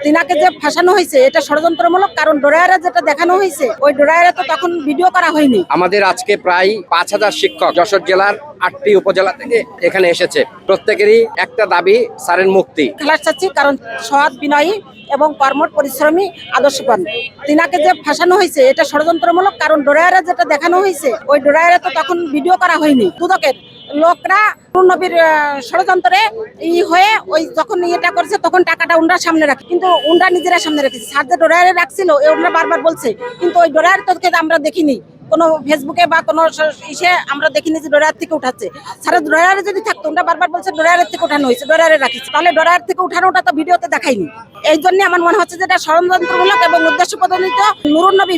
তিনাকে যে ফাঁসানো হয়েছে এটা ষড়যন্ত্রমূলক, কারণ ড্রয়ারে যেটা দেখানো হয়েছে ওই ড্রয়ারে তো তখন ভিডিও করা হয়নি। আমাদের আজকে প্রায় 5,000 শিক্ষক যশোর জেলার 8টি উপজেলা থেকে এখানে এসেছে। প্রত্যেকেরই একটা দাবি, স্যারের মুক্তি। খালাস চাচ্ছি, কারণ সৎ, বিনয়ী এবং কর্মঠ পরিশ্রমী, আদর্শবান। তিনাকে যে ফাঁসানো হয়েছে এটা ষড়যন্ত্রমূলক, কারণ ড্রয়ারে যেটা দেখানো হয়েছে ওই ড্রয়ারে তো তখন ভিডিও করা হয়নি। দুদকের লোকরা নবীর ষড়যন্ত্রে হয়ে ওই যখন এটা করছে তখন টাকাটা উনরা সামনে রাখে, কিন্তু উনরা নিজেরা সামনে রেখেছে। স্যার যে ড্রয়ারে রাখছিল ওনারা বারবার বলছে, কিন্তু ওই ড্রয়ার তো আমরা দেখিনি কোনো ফেসবুকে বা কোনো ইসে আমরা দেখিনি যে ড্রয়ার থেকে উঠাচ্ছে। স্যারের ড্রয়ারে যদি থাকতো, ওরা বারবার বলছে ড্রয়ারের থেকে উঠানো হয়েছে, ড্রয়ারে রাখিছে, তাহলে ড্রয়ার থেকে উঠানোটা তো ভিডিওতে দেখায়নি। এই জন্য আমার মনে হচ্ছে যে এটা ষড়যন্ত্রমূলক এবং উদ্দেশ্য প্রণোদিত। নুরুন নবী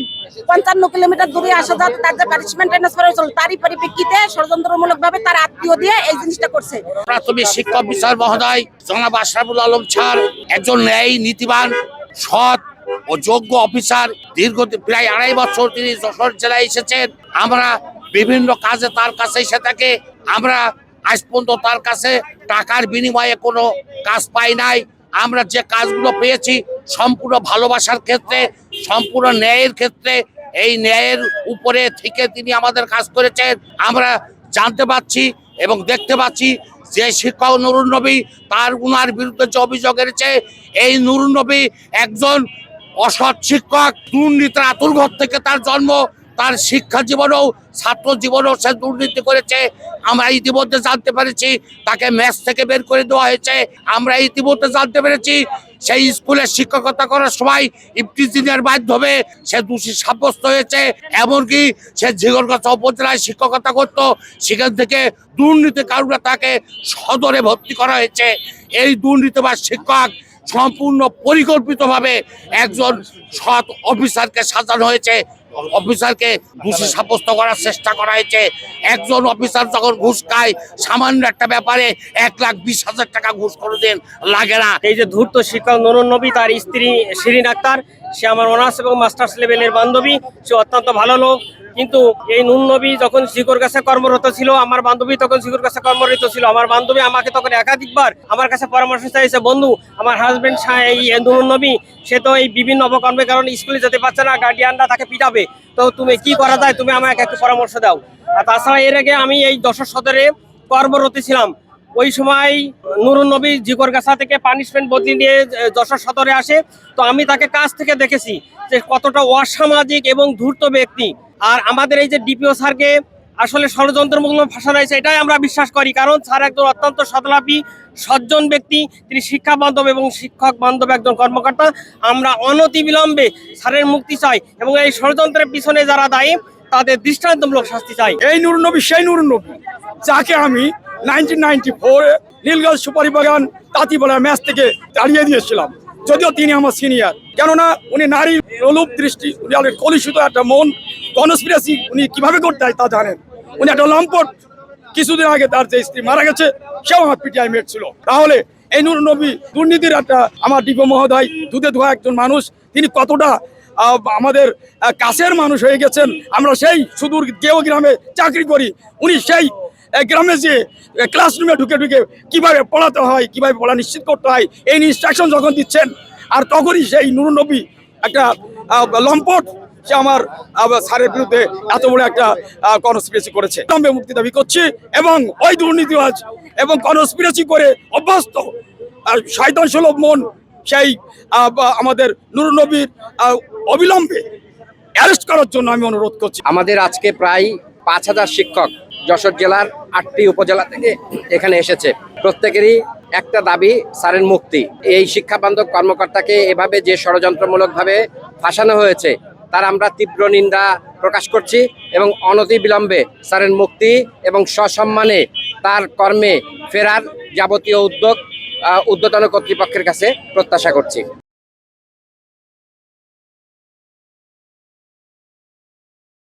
55 কিলোমিটার দূরে আসা যাতে তার যে পানিশমেন্ট ট্রান্সফার হয়েছিল তারই পরিপ্রেক্ষিতে ষড়যন্ত্রমূলক ভাবে তার আত্মীয় দিয়ে এই জিনিসটা করছে। প্রাথমিক শিক্ষক বিচার মহোদয় জনাব আশরাফুল আলম স্যার একজন ন্যায়, নীতিবান, সৎ ও যোগ্য অফিসার। দীর্ঘ প্রায় 2.5 বছর তিনি যশোর জেলায় এসেছেন। আমরা বিভিন্ন কাজে তার কাছে এসে থাকি। আমরা আজ পর্যন্ত তার কাছে টাকার বিনিময়ে কোনো কাজ পাই নাই। আমরা যে কাজগুলো পেয়েছি সম্পূর্ণ ভালোবাসার ক্ষেত্রে, সম্পূর্ণ ন্যায়ের ক্ষেত্রে। এই ন্যায়ের উপরে থেকে তিনি আমাদের কাজ করেছেন। আমরা জানতে পারছি এবং দেখতে পাচ্ছি যে শিক্ষক নুরুন নবী, তার উনার বিরুদ্ধে যে অভিযোগ এনেছে, এই নুরুন নবী একজন অসৎ শিক্ষক। দুর্নীতির আতুরঘর থেকে তার জন্ম। তার শিক্ষা জীবনেও, ছাত্র জীবনেও সে দুর্নীতি করেছে। আমরা ইতিমধ্যে জানতে পেরেছি তাকে ম্যাচ থেকে বের করে দেওয়া হয়েছে। আমরা ইতিমধ্যে জানতে পেরেছি সেই স্কুলে শিক্ষকতা করার সময় ইফতিজিনের মাধ্যমে সে দোষী সাব্যস্ত হয়েছে। এমনকি সে ঝিগরগাছা উপজেলায় শিক্ষকতা করত, সেখান থেকে দুর্নীতি কারণে তাকে সদরে ভর্তি করা হয়েছে। এই দুর্নীতিবাজ শিক্ষক সম্পূর্ণ পরিকল্পিতভাবে একজন সৎ অফিসারকে সাজানো হয়েছে। অফিসারকে দোষী সাব্যস্ত করার চেষ্টা করা হয়েছে। একজন অফিসার যখন ঘুষ খায়, সামান্য একটা ব্যাপারে 1,20,000 টাকা ঘুষ কোনোদিন লাগে না। এই যে ধূর্ত শিক্ষক নুরুন নবী, তার স্ত্রী শিরিন আক্তার, সে আমার অনার্স এবং মাস্টার্স লেভেলের বান্ধবী। সে অত্যন্ত ভালো লোক। কিন্তু এই নুরুন নবী যখন ঝিগরগাছা কর্মরত ছিল, আমার বান্ধবী তখন ঝিগরগাছা কর্মরত ছিল। আমার বান্ধবী আমাকে তখন একাধিকবার আমার কাছে পরামর্শ চাইছে, বন্ধু আমার হাজবেন্ড এই নুরুন নবী সে তো এই বিভিন্ন অপকর্মের কারণে স্কুলে যেতে পারছে না, গার্ডিয়ানরা তাকে পিটাবে, তো তুমি কি করা যায়, তুমি আমাকে একটু পরামর্শ দাও। আর তাছাড়া এর আগে আমি এই যশোর সদরে কর্মরত ছিলাম। ওই সময় নুরুন নবী ঝিগরগাছা থেকে পানিশমেন্ট বদলি নিয়ে যশোর সদরে আসে। তো আমি তাকে কাছ থেকে দেখেছি যে কতটা অসামাজিক এবং ধূর্ত ব্যক্তি। আর আমাদের এই যে ডিপিও স্যারকে আসলে ষড়যন্ত্রমূলক ফাঁসানো হয়েছে, এটাই আমরা বিশ্বাস করি। কারণ স্যার একজন অত্যন্ত সৎলাপী, সজ্জন ব্যক্তি। তিনি শিক্ষা বান্ধব এবং শিক্ষক বান্ধব একজন কর্মকর্তা। আমরা অনতিবিলম্বে স্যারের মুক্তি চাই এবং এই ষড়যন্ত্রের পিছনে যারা দায়ী তাদের দৃষ্টান্তমূলক শাস্তি চাই। এই নুরুন নবী সেই নুরুন নবী যাকে আমি 1994-এ নীলগাছ সুপারি বাগান তাঁতিপাড়া ম্যাচ থেকে তাড়িয়ে দিয়েছিলাম, যদিও তিনি আমার সিনিয়র। কেননা উনি নারী লোলুপ দৃষ্টি, উনি কলুষিত একটা মন, কনস্পিরেসি উনি কিভাবে করতে হয় তা জানেন। উনি একটা লম্পট। কিছুদিন আগে তার যে স্ত্রী মারা গেছে, সেও আমার পিটিআই মেট ছিল। তাহলে এই নুরুন নবী দুর্নীতির একটা, আমার ডিপো মহোদয় দুধে ধোয়া একজন মানুষ, তিনি কতটা আমাদের কাছের মানুষ হয়ে গেছেন। আমরা সেই সুদূর কেউ গ্রামে চাকরি করি, উনি সেই গ্রামে যে ক্লাসরুমে ঢুকে ঢুকে কিভাবে পড়াতে হয়, কিভাবে পড়া নিশ্চিত করতে হয়, এই ইনস্ট্রাকশন যখন দিচ্ছেন, আর তখনই সেই নুরুন নবী একটা লম্পট, সে আমার স্যারের বিরুদ্ধে এত বড় একটা কনস্পিরেসি করেছে। আমি মুক্তি দাবি করছি এবং ওই দুর্নীতিবাজ এবং কনস্পিরেসি করে অভ্যস্ত শয়তান সুলভ মন সেই আমাদের নুরুন নবীর অবিলম্বে অ্যারেস্ট করার জন্য আমি অনুরোধ করছি। আমাদের আজকে প্রায় 5,000 শিক্ষক যশোর জেলার 8টি উপজেলা থেকে এখানে এসেছে। প্রত্যেকেরই একটা দাবি, স্যারের মুক্তি। এই শিক্ষা বান্ধব কর্মকর্তাকে এভাবে যে ষড়যন্ত্রমূলকভাবে ফাঁসানো হয়েছে তার আমরা তীব্র নিন্দা প্রকাশ করছি এবং অনতিবিলম্বে স্যারের মুক্তি এবং সসম্মানে তার কর্মে ফেরার যাবতীয় উদ্যোগ ঊর্ধ্বতন কর্তৃপক্ষের কাছে প্রত্যাশা করছি।